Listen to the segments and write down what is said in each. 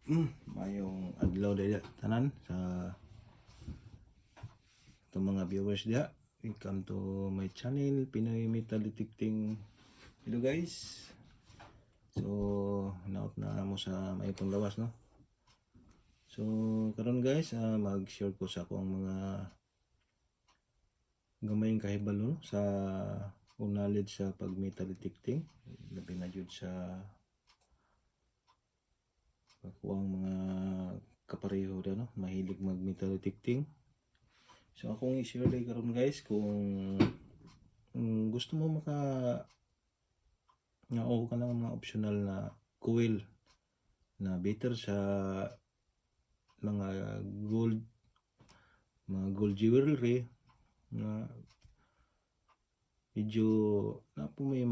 Mayong adlaw daya tanan sa itong mga viewers dia. Welcome to my channel, Pinoy Metal Detecting. Hello guys. So, naot na mo sa may panglawas no. So, karon guys, mag-share ko sa akong mga gamayng kahibalo no, sa knowledge sa pag metal detecting. Labi na jud sa kakuang mga kapareho da no, mahilig mag metal detecting. So akong i-share day karon guys kung gusto mo maka nga o ka ng mga optional na coil na better sa mga gold jewelry na medyo na po may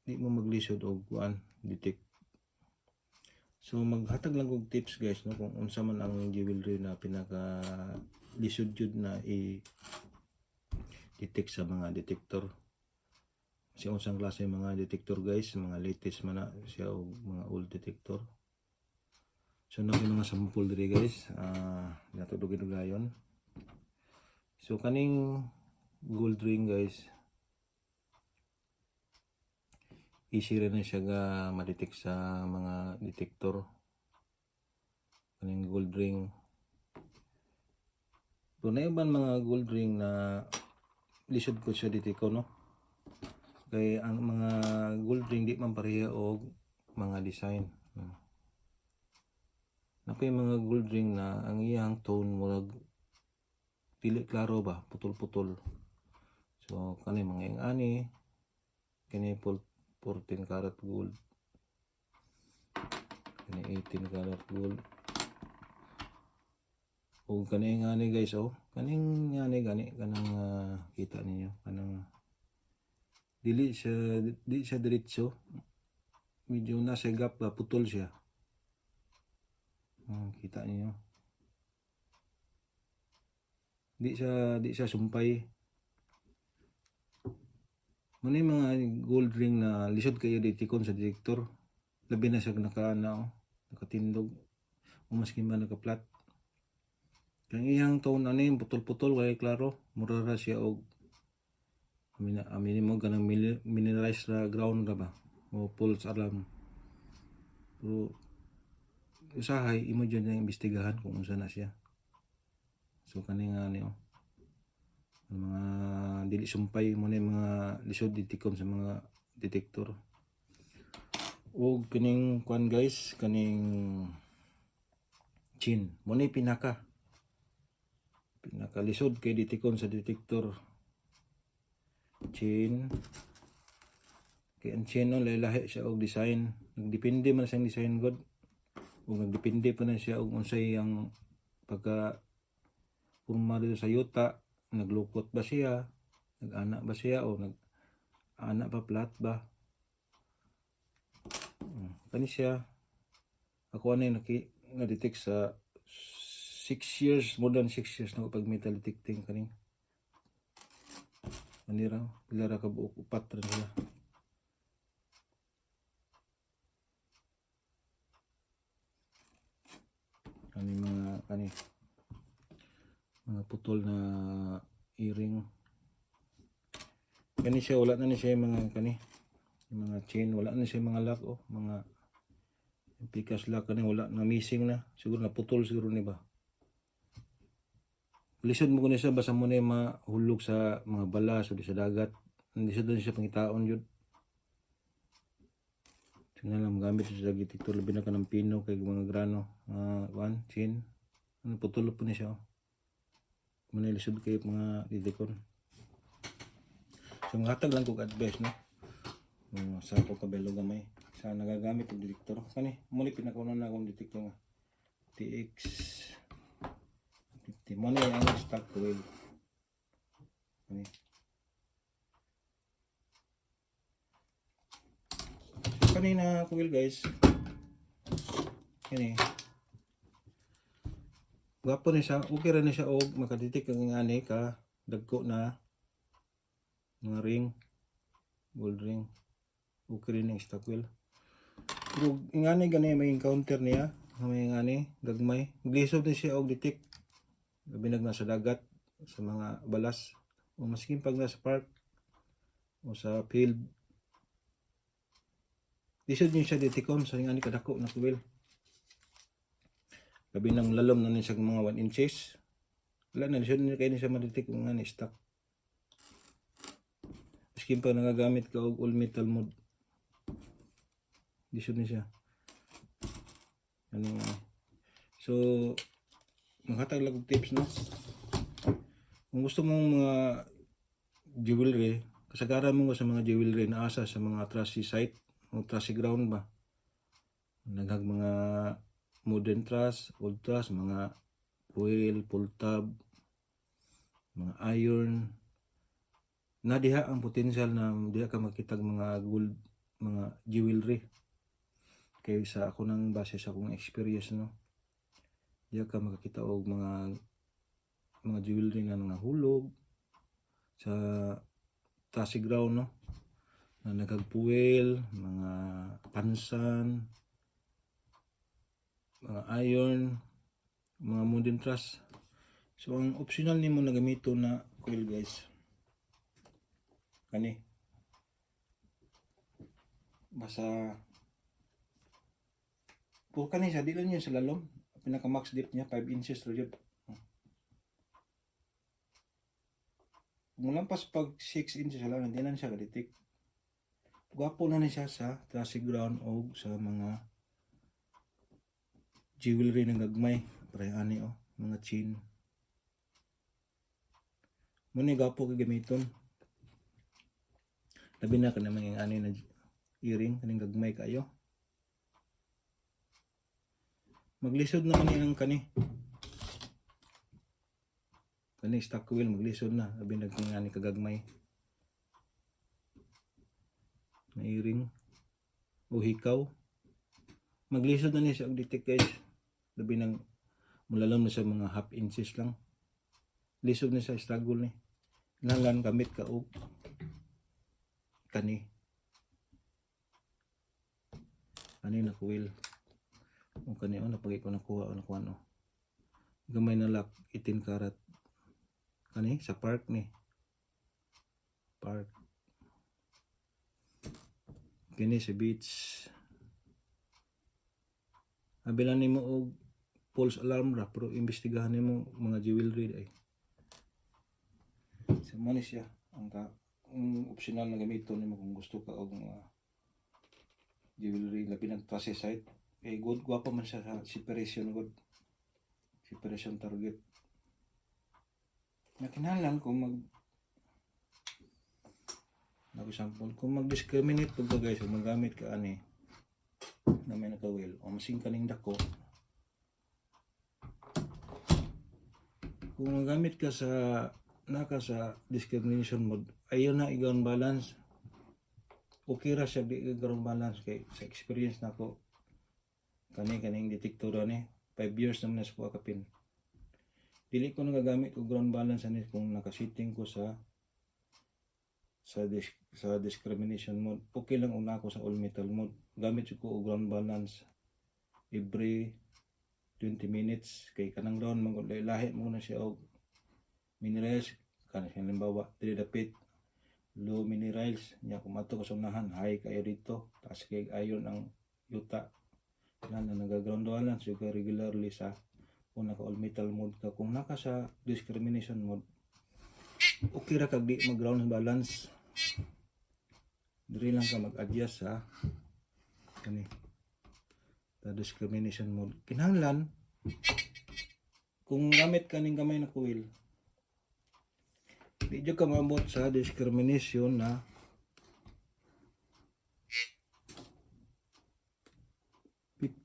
di mo maglisod og kuan detect. So maghatag lang og tips guys no kung unsa man ang jewelry na pinaka lisod jud na i-detect sa mga detector. Kasi unsang klase mga detector guys, mga latest man na siya o mga old detector. So na mga sample diri guys, nato dugi-dugayon. So kaning gold ring guys, easy rin na siya ga ma-detect sa mga detector. Kaning gold ring, so na iban mga gold ring na lisod ko siya dito ko no. Kaya ang mga gold ring di man pareha og mga design. Napay mga gold ring na ang iyang tone murag dili klaro ba, putol-putol. So kani mga ani kani 14 karat gold. Kani 18 karat gold. O kani nga ni guys kaning nga ni gani kanang kita ninyo kanang di siya diretso, medyo nasa gap ba, putol siya. Kita niyo di siya sumpay. Muna mga gold ring na lisod kayo ditikon sa detector, labi na siya nakatindog o maski man nakaplat. Kang iyang tone ano putol-putol wala klaro, murara siya og aminin mo ganang mineralized na ground ra ba o false alarm. Pero usahay imo dyan na imbestigahan kung unsa na siya. So kani nga ni mga dili sumpay mo na mga lisod ditikon sa mga detector. O kaning kwan guys, kaning chin mo na pinaka lisod kay ditikon sa detector. Chin kay ang chin no lahi siya og design, nagdepende man sa design god o nagdepende pa na siya og unsay ang pagka forma dito sa yuta, naglukot ba siya, nag-ana ba siya o nag-ana pa flat ba. Kani siya ako na-detect sa 6 years, more than 6 years na pag metal detecting kaning manira pila ra ka buok upat ra sila. Mga putol na earring. Kani siya wala na ni siya mga mga chain, wala na siya mga lock mga pikas lock kani wala na, missing na siguro, na putol siguro ni ba. Lisod mo ko siya basta mo na mahulog sa mga balas o sa dagat, hindi siya pangitaon yun. Tingnan lang gamit sa detector labi na kanang pino kay mga grano chin putol po ni siya muna lisod kayo mga detector. So maghatag lang kong advice no sa ako kabelo gamay sa nagagamit ng detector kani muna pinakauna na akong detector nga TX 50 muna ang stock coil kani. So kanina coil guys kani gwapo ni siya, okay ra ni siya og makadetect ang ani ka dagko na mga ring, gold ring. Okay rin ang stock wheel. Pero ingani gani may encounter niya, may ingani gagmay. Glisod ni siya og detect. Binag na sa dagat, sa mga balas, o maskin pag nasa park o sa field. Lisod niya siya detikon sa ingani kadako na kuwil. Labi nang lalom na niya sa mga 1 inches. Wala na, lisod niya kayo niya siya madetek kung nga ni-stuck. Maskin pa nagagamit ka og all metal mode. Lisod niya siya. So, maghatag lang og tips, no? Kung gusto mong mga jewelry, kasagaran mo sa mga jewelry na asa sa mga trusty site o trusty ground ba? Naghag mga modern truss, old truss, mga foil, pull tab, mga iron. Na diha ang potential na diha ka makitag mga gold, mga jewelry. Kaya sa ako nang base sa akong experience, no? Diha ka makakita og mga jewelry na mga hulog sa trusty ground, no? Na nagagpuwel, mga pansan, mga iron, mga modern truss. So ang optional nimo na gamito na coil, guys, kani basta kung kani siya, di lang yun sa lalom, pinaka max depth niya 5 inches ro yun. Kung lampas pag 6 inches lang, hindi na siya kaditik. Gwapo na siya sa trusty ground o sa mga jewelry ng gagmay. Parang ani, oh, mga chain. Muna gwapo ka gamiton. Labi na ka naman yung ani na earring, kaning gagmay kayo. Maglisod naman yung kani stock wheel, maglisod na. Labi na kang ani kagagmay na earring o hikaw. Maglisod na niya sa og-detect, guys. Labi nang mulalam na sa mga half inches lang. Lisod na sa struggle ni. Nalan gamit ka og kani na coil. O kani, napagi ko nakuha o nakuha, no? Gamay na lock, 18 karat. Kani sa park ni. Park. Kini sa beach. Abilan nimo og false alarm ra, pero imbestigahan nimo mga jewelry ay. Sa man siya ang optional na gamiton nimo kung gusto ka og mga jewelry labi ng trusty site. Kay good gwapo man siya sa separation good. Separation target. Nakinahanglan kung example, kung mag-discriminate pag guys, kung magamit ka ani na may nakawil o masing kaning dako, kung magamit ka sa discrimination mode, ayaw na i-ground balance. Okay ra siya i-ground balance kay sa experience na ko kaning detector ni 5 years naman na sa kuha kapin. Dili ko nagagamit og ground balance ani kung naka-setting ko sa discrimination mode. Okay lang una ako sa all metal mode. Gamit ko og ground balance every 20 minutes kay kanang ground man lahi mo na siya og minerals kana siya limbawa dili dapit low minerals nya kumato ko sa unahan high kayo dito taas kay iron ang yuta na nagaground balance yung regularly sa kung naka all metal mode ka. Kung naka sa discrimination mode, okay ra kag di mag ground balance, diri lang ka mag-adjust sa kani sa discrimination mode. Kinahanglan kung gamit kaning gamay na coil, di jud ka maabot sa discrimination na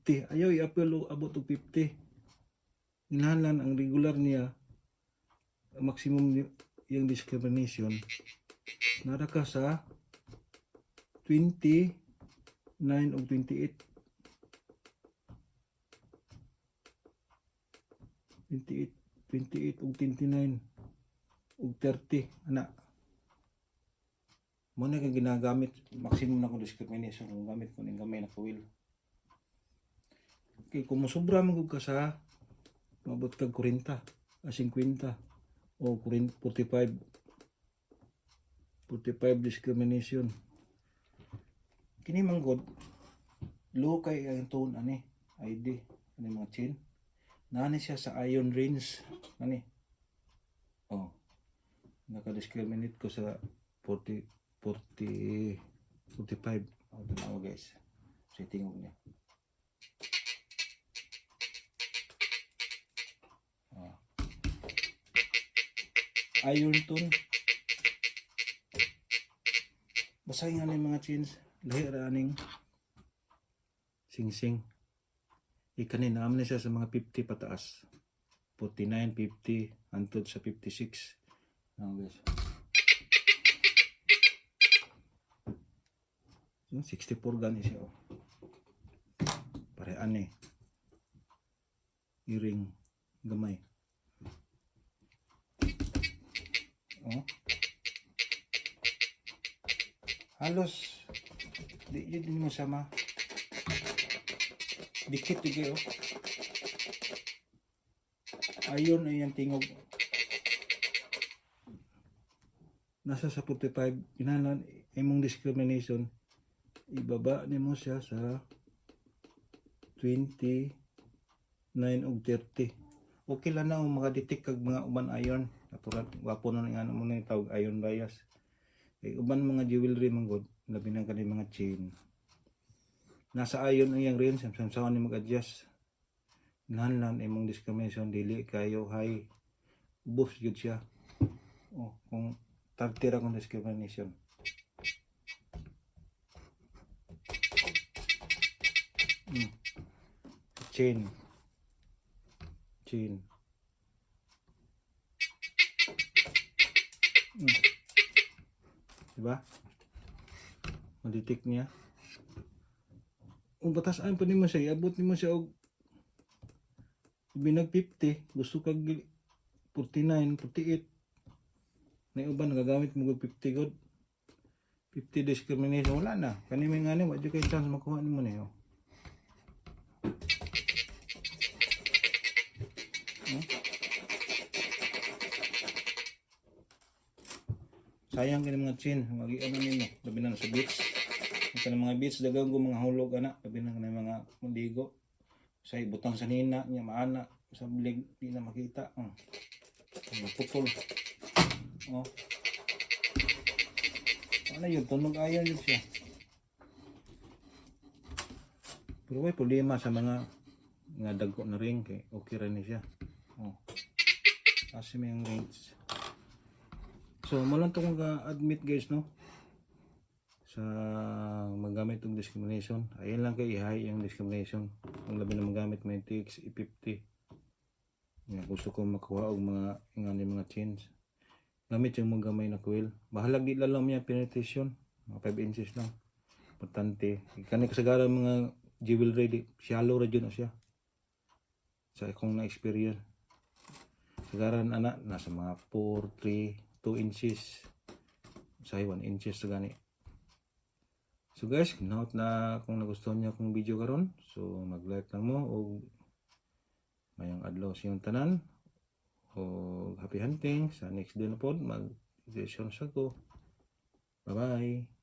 ayaw i-apelo abot og 50. Kinahanglan ang regular niya maximum yung discrimination nara ka sa 29 o 28 o 29 o 30 ana mo na kang ginagamit maximum na ko discrimination kung gamit ko ning gamay na coil. Kay kung musubra man gud ka sa mabot kag 40, 50 o 45 discrimination. Kini man gud low kay ang tone ani ID ani mga chin. Nani siya sa iron range ani. Oh. Naka-discriminate ko sa 45. Ito na ako guys. Setting ko niya. Iron tone. Basahin nga mga chins. Lahi raning sing-sing. Ikanin naman siya sa mga 50 pataas. 49, 50, antod sa 56. Guys. 64 gani siya. Parehan eh. Iring gamay. Halos di yun mo sama. Dikit juga Ayon ay yung tingog. Nasa sa 45 inalan imong discrimination. Ibaba nimo siya sa 29 ug 30. Okay lang na ang makadetect kag mga uban iron. Natural wapo na nga mo na tawag iron bias. Kay uban mga jewelry man gud, labi na kani mga chain. Nasa iron ang yang range, samsawan ni mag-adjust. Nahan imong discrimination dili kayo high. Ubos jud siya. Kung 30 ra kung discrimination. Chain. Diba? Maditik niya. Kung batasan pa nimo siya, iabot nimo siya og binag 50, gusto kag 49, 48. May uban nagagamit mo og 50 god. 50 discrimination wala na. Kani may ngani wa jud kay chance makuha nimo niyo. Sayang kini mga chin, magi-ano nimo, labi na sa beach. Ito mga beach dagang ko mga hulog ana, labi na kanang mga mundigo. Say butang sa nina niya maana sa blig di na makita. Putol. Ano yun, tunog ayan yun siya. Pero may problema sa mga dagko na ring kay okay ra ni siya. Kasi may yung range. So, malang ito kong admit guys, no? Sa magamit ng discrimination. Ayun lang kay i-high yung discrimination. Ang labi na magamit may TX E50. Gusto ko makuha og mga chains. Gamit yung mga gamay na coil. Bahalag di lalam niya penetration. Mga 5 inches lang. Importante. Kani kasagaran mga jewelry, shallow ra dyan na siya. Sa akong na-experience. Kasagaran anak, nasa mga 4, 3, 2 inches sa 1 inches sa gani. So guys, note na kung nagustuhan niyo akong video karon, so mag-like lang mo o mayang adlaw sa iyong tanan o happy hunting sa next day na pod mag-session sa ko. Bye bye.